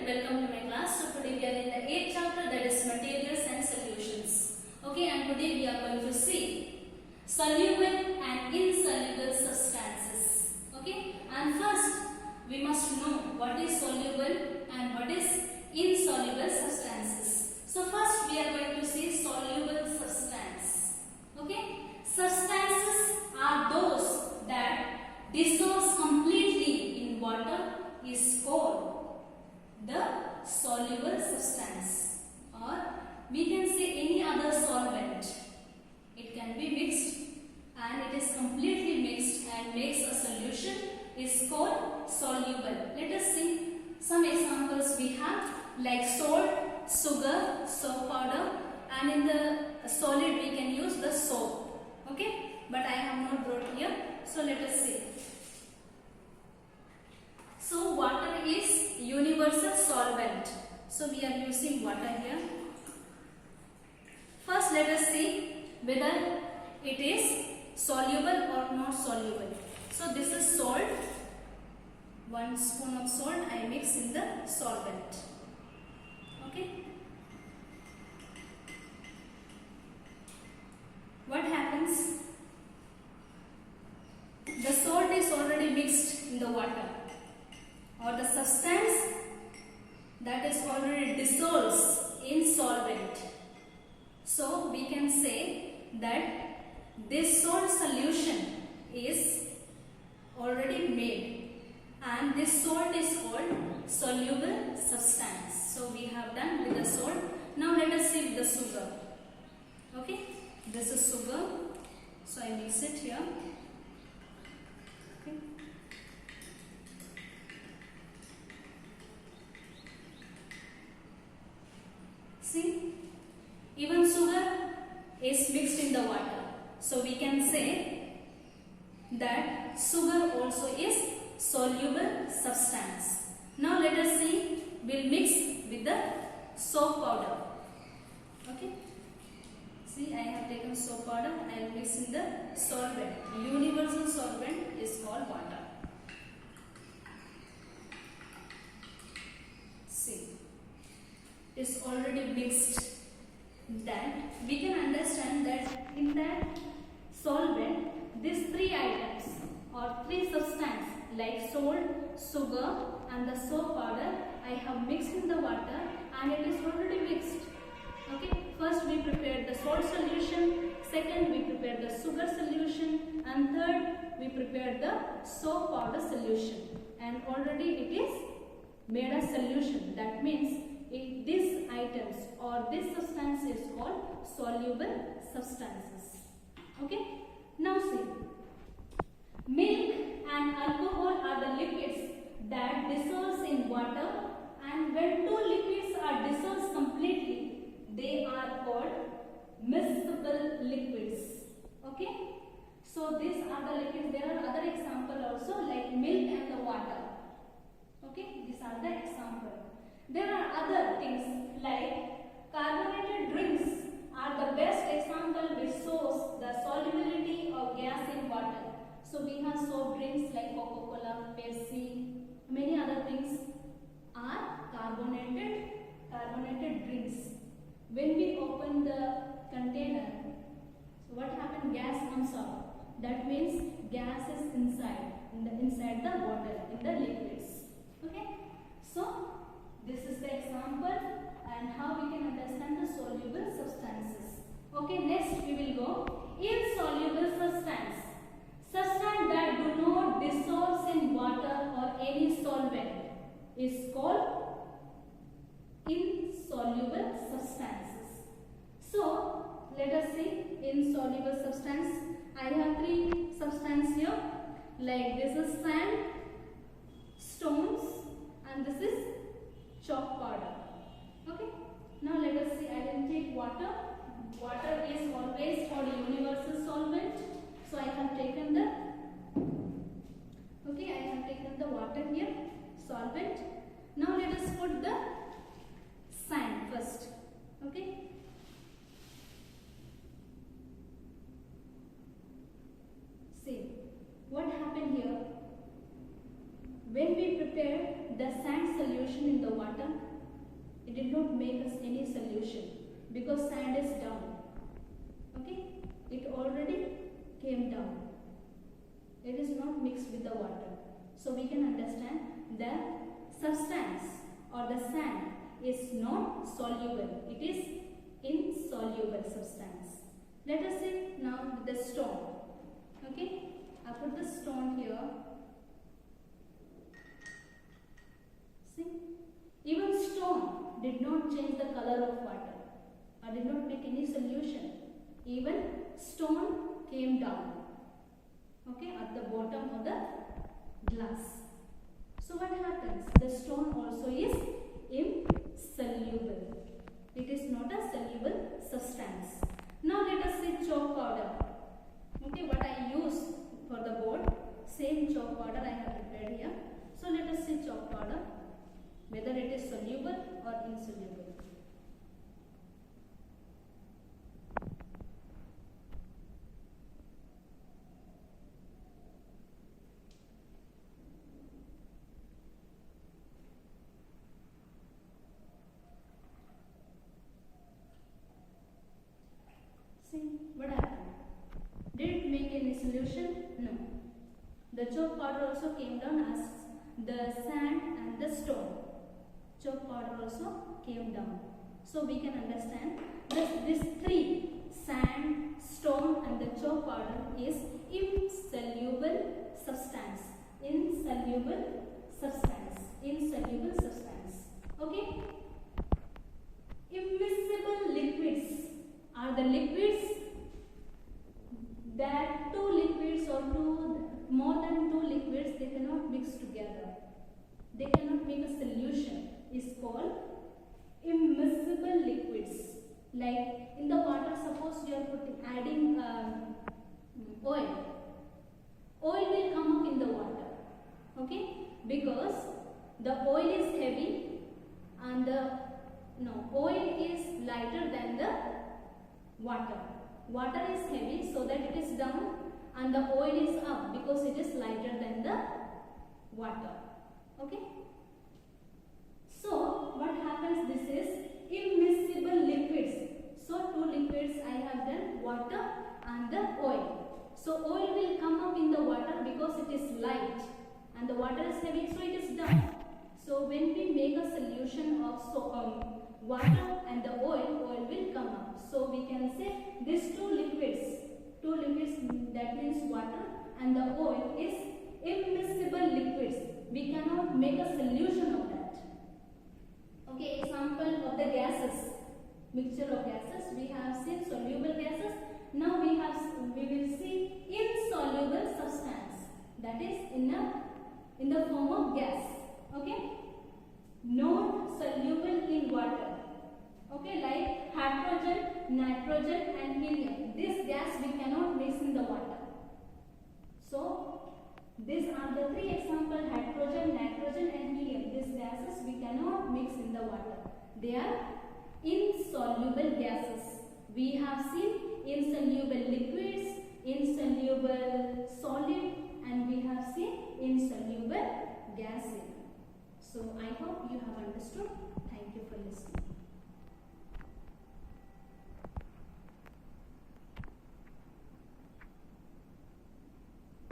welcome to my class. So today we are in the 8th chapter, that is materials and solutions. Okay, and today we are going to see soluble and insoluble substances. Okay, and first we must know what is soluble and what is insoluble substances. So first we are going to see soluble substance. Okay, substances are those that dissolve completely in water is called the soluble substance, or we can say any other solvent. It can be mixed and it is completely mixed and makes a solution is called soluble. Let us see some examples we have, like salt, sugar, soap powder, and in the solid we can use the soap. Okay, but I have not brought here, so let us see. So water is universal solvent. So we are using water here. First let us see whether it is soluble or not soluble. So this is salt. 1 spoon of salt I mix in the solvent. Okay. What happens? The salt is already mixed in the water, or the substance that is already dissolves in solvent. So we can say that this salt solution is already made and this salt is called soluble substance. So we have done with the salt. Now let us see with the sugar. Okay, this is sugar. So I mix it here. Okay. See, even sugar is mixed in the water. So we can say that sugar also is soluble substance. Now let us see, we'll mix with the soap powder. Okay. See, I have taken soap powder and I will mix in the solvent. Universal solvent is called water. See, is already mixed. That we can understand that in that solvent, these three items or three substances like salt, sugar and the soap powder I have mixed in the water and it is already mixed. Okay, first we prepared the salt solution, second we prepared the sugar solution, and third we prepared the soap powder solution, and already it is made a solution. That means these items or this substance is called soluble substances. Okay, now see, milk and alcohol are the liquids that dissolves in water, and when two liquids are dissolved completely, they are called miscible liquids. Okay, so these are the liquids. There are other examples also, like milk and the water. Okay, these are the examples. There are other things like carbonated drinks are the best example which shows the solubility of gas in water. So we have soft drinks like Coca-Cola, Pepsi, many other things are carbonated drinks. When we open the container, so what happens? Gas comes out. That means gas is inside the water, in the liquids. Okay, so this is the example and how we can understand the soluble substances. Okay, next we will go insoluble substance. Substance that do not dissolve in water or any solvent is called insoluble substances. So let us see insoluble substance. I have three substances here, like this is sand, stones, and this is chalk powder. Okay, now let us see. I will take water. Water is always called universal solvent. So I have taken the water here, solvent. Now let us put the sand first. Okay. See what happened here. When we prepared the sand solution in the water, it did not make us any solution because sand is down. Okay, it already came down. It is not mixed with the water. So we can understand the substance or the sand is not soluble. It is insoluble substance. Let us see now with the stone. Okay, I put the stone here. See, even stone did not change the color of water or did not make any solution. Even stone came down, okay, at the bottom of the glass. So what happens? The stone also is insoluble. It is not a soluble substance. Now let us see chalk powder. Okay, what I use for the board, same chalk powder I have prepared here. So let us see chalk powder, whether it is soluble or insoluble. See what happened? Did it make any solution? No. The chalk powder also came down as the sand and the stone. Chalk powder also came down. So we can understand that these three, sand, stone and the chalk powder, is insoluble substance. Insoluble substance. Insoluble substance. Okay? Immiscible liquids are the liquids that two liquids or more than two liquids, they cannot mix together. They cannot make a solution. Is called immiscible liquids. Like in the water, suppose you are adding oil. Oil will come up in the water. Okay, because the oil is heavy and the oil is lighter than the water. Water is heavy, so that it is down, and the oil is up because it is lighter than the water. Okay. So what happens? This is immiscible liquids. So two liquids I have done, water and the oil. So oil will come up in the water because it is light, and the water is heavy, so it is down. So when we make a solution of water and the oil will come up. So we can say these two liquids, that means water and the oil, is immiscible liquids. We cannot make a solution of that. Okay, example of the gases, mixture of gases. We have seen soluble gases. Now we will see insoluble substance, that is in the form of gas. Okay, not soluble in water. Okay, like hydrogen, nitrogen and helium. This gas we cannot mix in the water. So these are the three examples: hydrogen, nitrogen and helium. These gases we cannot mix in the water. They are insoluble gases. We have seen insoluble liquids, insoluble solid